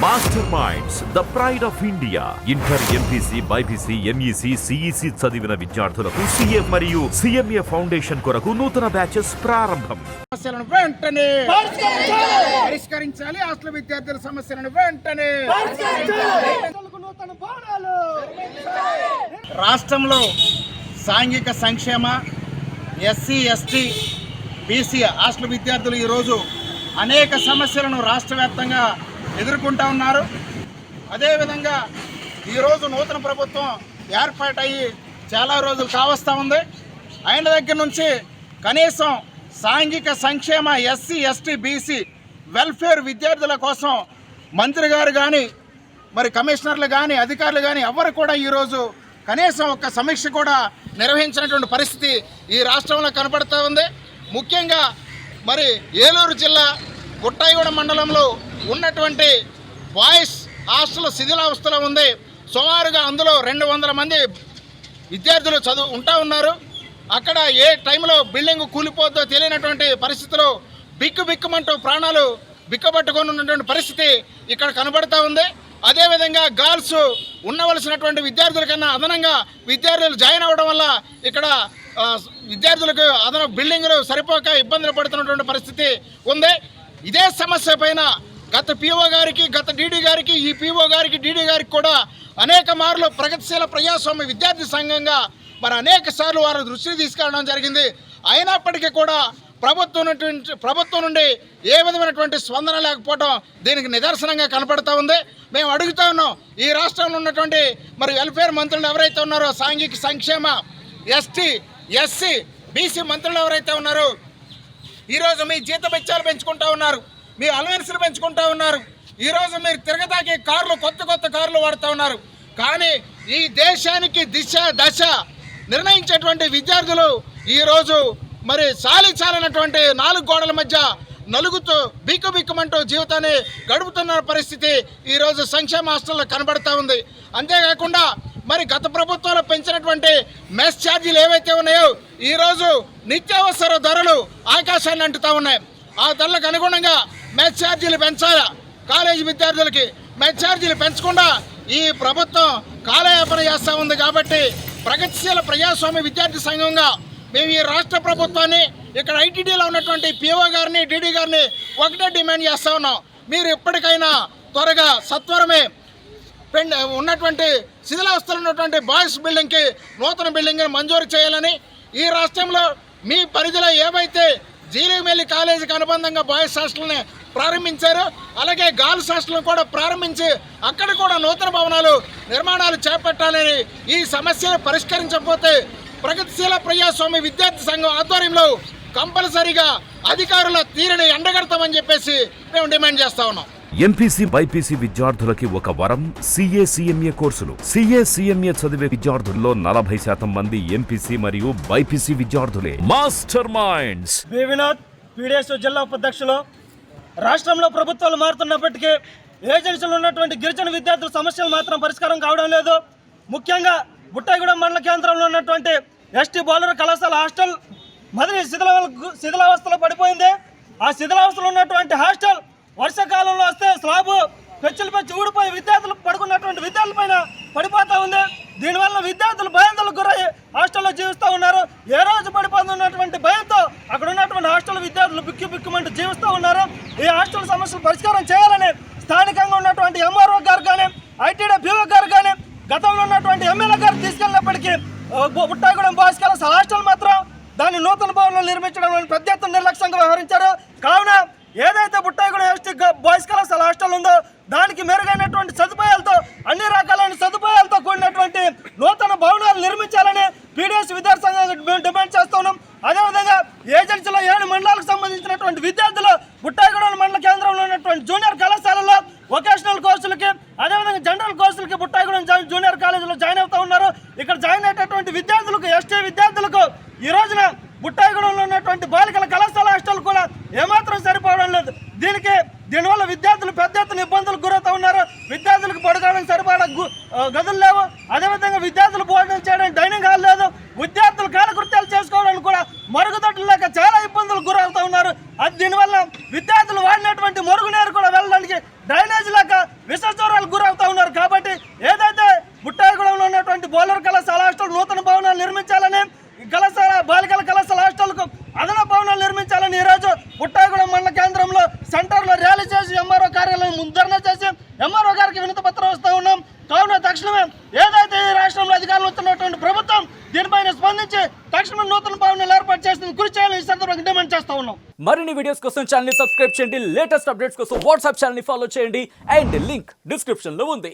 Master minds the pride of India. Inter, MPC, BiPC, MEC, CEC చదివిన విద్యార్థులకు CA మరియు CMA foundation కొరకు నూతన బ్యాచెస్ ప్రారంభం. సమస్యలను వెంటనే పరిష్కరించాలి. హాస్టల్ విద్యార్థుల సమస్యలను వెంటనే రాష్ట్రంలో సాంఘిక సంక్షేమ ఎస్సీ, ఎస్టీ, బీసీ హాస్టల్ విద్యార్థులు ఈరోజు అనేక సమస్యలను రాష్ట్ర వ్యాప్తంగా ఎదుర్కొంటూ ఉన్నారు. అదేవిధంగా ఈరోజు నూతన ప్రభుత్వం ఏర్పాటయ్యి చాలా రోజులు కావస్తూ ఉంది. అయిన దగ్గర నుంచి కనీసం సాంఘిక సంక్షేమ ఎస్సీ, ఎస్టీ, బీసీ వెల్ఫేర్ విద్యార్థుల కోసం మంత్రి గారు కానీ, మరి కమిషనర్లు కానీ, అధికారులు కానీ ఎవరు కూడా ఈరోజు కనీసం ఒక సమీక్ష కూడా నిర్వహించినటువంటి పరిస్థితి ఈ రాష్ట్రంలో కనపడుతూ ఉంది. ముఖ్యంగా మరి ఏలూరు జిల్లా గుట్టాయిగూడెం మండలంలో ఉన్నటువంటి బాయ్స్ హాస్టల్ శిథిలావస్థలో ఉంది. సుమారుగా అందులో 200 మంది విద్యార్థులు ఉంటా ఉన్నారు. అక్కడ ఏ టైంలో బిల్డింగ్ కూలిపోద్దో తెలియనటువంటి పరిస్థితిలో బిక్కుమంటూ ప్రాణాలు బిక్కబట్టుకొని ఉన్నటువంటి పరిస్థితి ఇక్కడ కనబడుతూ ఉంది. అదేవిధంగా గర్ల్స్ ఉండవలసినటువంటి విద్యార్థుల కన్నా అదనంగా విద్యార్థులు జాయిన్ అవ్వడం వల్ల ఇక్కడ విద్యార్థులకు బిల్డింగులు సరిపోక ఇబ్బందులు పడుతున్నటువంటి పరిస్థితి ఉంది. ఇదే సమస్య పైన గత పీఓ గారికి, గత డీడీ గారికి, ఈ పీఓ గారికి, డీడీ గారికి కూడా అనేక మార్లు ప్రగతిశీల ప్రజాస్వామ్య విద్యార్థి సంఘంగా మరి అనేక సార్లు వారు దృష్టికి తీసుకెళ్ళడం జరిగింది. అయినప్పటికీ కూడా ప్రభుత్వం నుండి ఏ విధమైనటువంటి స్పందన లేకపోవడం దీనికి నిదర్శనంగా కనపడుతూ ఉంది. మేము అడుగుతూ ఉన్నాం, ఈ రాష్ట్రంలో ఉన్నటువంటి మరి వెల్ఫేర్ మంత్రులు ఎవరైతే ఉన్నారో, సాంఘిక సంక్షేమ ఎస్టీ, ఎస్సీ, బీసీ మంత్రులు ఎవరైతే ఉన్నారో, ఈరోజు మీ జీతభత్యాలు పెంచుకుంటూ ఉన్నారు, మీ అలవెన్స్లు పెంచుకుంటూ ఉన్నారు. ఈరోజు మీరు తిరగతాకి కార్లు, కొత్త కార్లు వాడుతూ ఉన్నారు. కానీ ఈ దేశానికి దశ నిర్ణయించేటువంటి విద్యార్థులు ఈరోజు మరి చాలినటువంటి 4 గోడల మధ్య నలుగుతూ బిక్కుమంటూ జీవితాన్ని గడుపుతున్న పరిస్థితి ఈరోజు సంక్షేమ హాస్టల్లో కనబడుతూ ఉంది. అంతేకాకుండా మరి గత ప్రభుత్వంలో పెంచినటువంటి మెస్ ఛార్జీలు ఏవైతే ఉన్నాయో ఈరోజు నిత్యావసర ధరలు ఆకాశాన్ని అంటుతూ ఉన్నాయి. ఆ ధరలకు అనుగుణంగా మెస్ ఛార్జీలు పెంచాలా? కాలేజీ విద్యార్థులకి మెస్ ఛార్జీలు పెంచకుండా ఈ ప్రభుత్వం కాలయాపన చేస్తూ ఉంది. కాబట్టి ప్రగతిశీల ప్రజాస్వామ్య విద్యార్థి సంఘంగా మేము ఈ రాష్ట్ర ప్రభుత్వాన్ని, ఇక్కడ ఐటీడీలో ఉన్నటువంటి పీఓ గారిని, డీడీ గారిని ఒకటే డిమాండ్ చేస్తూ ఉన్నాం. మీరు ఇప్పటికైనా త్వరగా సత్వరమే ఉన్నటువంటి శిథిలావస్థలో ఉన్నటువంటి బాయ్స్ బిల్డింగ్కి నూతన బిల్డింగ్ని మంజూరు చేయాలని, ఈ రాష్ట్రంలో మీ పరిధిలో ఏవైతే జీలిమెల్లి కాలేజీకి అనుబంధంగా బాయ్స్ హాస్టల్ని ప్రారంభించారో అలాగే గర్ల్స్ హాస్టల్ని కూడా ప్రారంభించి అక్కడ కూడా నూతన భవనాలు నిర్మాణాలు చేపట్టాలని, ఈ సమస్యను పరిష్కరించకపోతే ప్రగతిశీల ప్రజాస్వామ్య విద్యార్థి సంఘం ఆధ్వర్యంలో కంపల్సరీగా అధికారుల తీరుని ఎండగడతామని చెప్పేసి మేము డిమాండ్ చేస్తా ఉన్నాం. ఎంపీసీ, బైపీసీ విద్యార్థులకి ఒక వరం సీఏ, సిఎంఏ కోర్సులు. సీఏ, సిఎంఏ చదివే విద్యార్థుల్లో 40% మంది ఎంపీసీ మరియు బైపీసీ విద్యార్థులే. Master minds. వినోద్, పీడీఎస్ జిల్లా ఉపాధ్యక్షులు. రాష్ట్రంలో ప్రభుత్వాలు మారుతున్నప్పటికీ ఏజెన్సీలో ఉన్నటువంటి గిరిజన విద్యార్థుల సమస్యలు మాత్రం పరిష్కారం కావడం లేదు. ముఖ్యంగా బుట్టాయిగూడెం మండల కేంద్రంలో ఉన్నటువంటి ఎస్టీ బాలుర కళాశాల హాస్టల్ మొదటి శిథిలావస్థలో పడిపోయింది. ఆ శిథిలావస్థలో ఉన్నటువంటి హాస్టల్ వర్షాకాలంలో వస్తే స్లాబ్ పెచ్చి ఊడిపోయి విద్యార్థులు పడుకున్నటువంటి విద్యార్థుల పైన పడిపోతూ ఉంది. దీనివల్ల విద్యార్థులు భయాందోళనకు గురయ్యి హాస్టల్లో జీవిస్తూ ఉన్నారు. ఏ రోజు పడిపోతున్నటువంటి భయంతో అక్కడ ఉన్నటువంటి హాస్టల్ విద్యార్థులు బిక్కుమంటూ జీవిస్తూ ఉన్నారు. ఈ హాస్టల్ సమస్యలు పరిష్కారం చేయాలని స్థానికంగా ఉన్నటువంటి ఎంఆర్ఓ గారు కానీ, ఐటీడీ పీఓ గారు కానీ, గతంలో ఉన్నటువంటి ఎమ్మెల్యే గారు తీసుకెళ్ళినప్పటికీ బుట్టాయిగూడెం బాయ్స్ కళాశాల హాస్టల్ మాత్రం దాన్ని నూతన భవనంలో నిర్మించడం పెద్ద ఎత్తున నిర్లక్ష్యంగా వ్యవహరించారు. కావున ఏదైతే బుట్టాయిగూడెం ఎస్టీ బాయ్స్ కళాశాల హాస్టల్ ఉందో దానికి మెరుగైనటువంటి సదుపాయాలతో, అన్ని రకాలైన సదుపాయాలతో కూడినటువంటి నూతన భవనాలు నిర్మించాలని పీడీఎస్ విద్యార్థి సంఘంగా మేము డిమాండ్ చేస్తున్నాం. అదేవిధంగా ఏజెన్సీలో 7 మండలాలకు సంబంధించినటువంటి విద్యార్థులు బుట్టాయిగూడెం మండల కేంద్రంలో ఉన్నటువంటి జూనియర్ కళాశాలలో వొకేషనల్ కోర్సులకి, అదేవిధంగా జనరల్ కోర్సులకి బుట్టాయిగూడెం జూనియర్ కాలేజీలో జాయిన్ అవుతూ ఉన్నారు. ఇక్కడ జాయిన్ అయ్యేటటువంటి విద్యార్థులకు, ఎస్టీ విద్యార్థులకు ఈ రోజున బుట్టాయిగూడెంలో ఉన్నటువంటి బాలికల కళాశాల హాస్టల్ కూడా ఏమాత్రం సరిపోవడం లేదు. దీనివల్ల విద్యార్థులు పెద్ద ఎత్తున ఇబ్బందులకు గురవుతూ ఉన్నారు. విద్యార్థులకు పడుకోవడానికి సరిపడా గదులు లేవు. అదేవిధంగా విద్యార్థులు భోజనం చేయడానికి డైనింగ్ హాల్ లేదు. విద్యార్థులు కాలకృత్యాలు చేసుకోవడానికి కూడా మరుగుదొడ్లు లేక చాలా ఇబ్బందులకు గురవుతూ ఉన్నారు. దీనివల్ల విద్యార్థులు వాడినటువంటి మరుగునీరు కూడా వెళ్ళడానికి డ్రైనేజ్ లేక పరిస్థితిని కృషి చేయాలని ఈ సందర్భంగా డిమాండ్ చేస్తా ఉన్నాం. మరిన్ని వీడియోస్ కోసం ఛానల్ ని సబ్స్క్రైబ్ చేయండి, లేటెస్ట్ అప్డేట్స్ కోసం వాట్సాప్ ఛానల్ ని ఫాలో చేయండి అండ్ లింక్ డిస్క్రిప్షన్ లో ఉంది.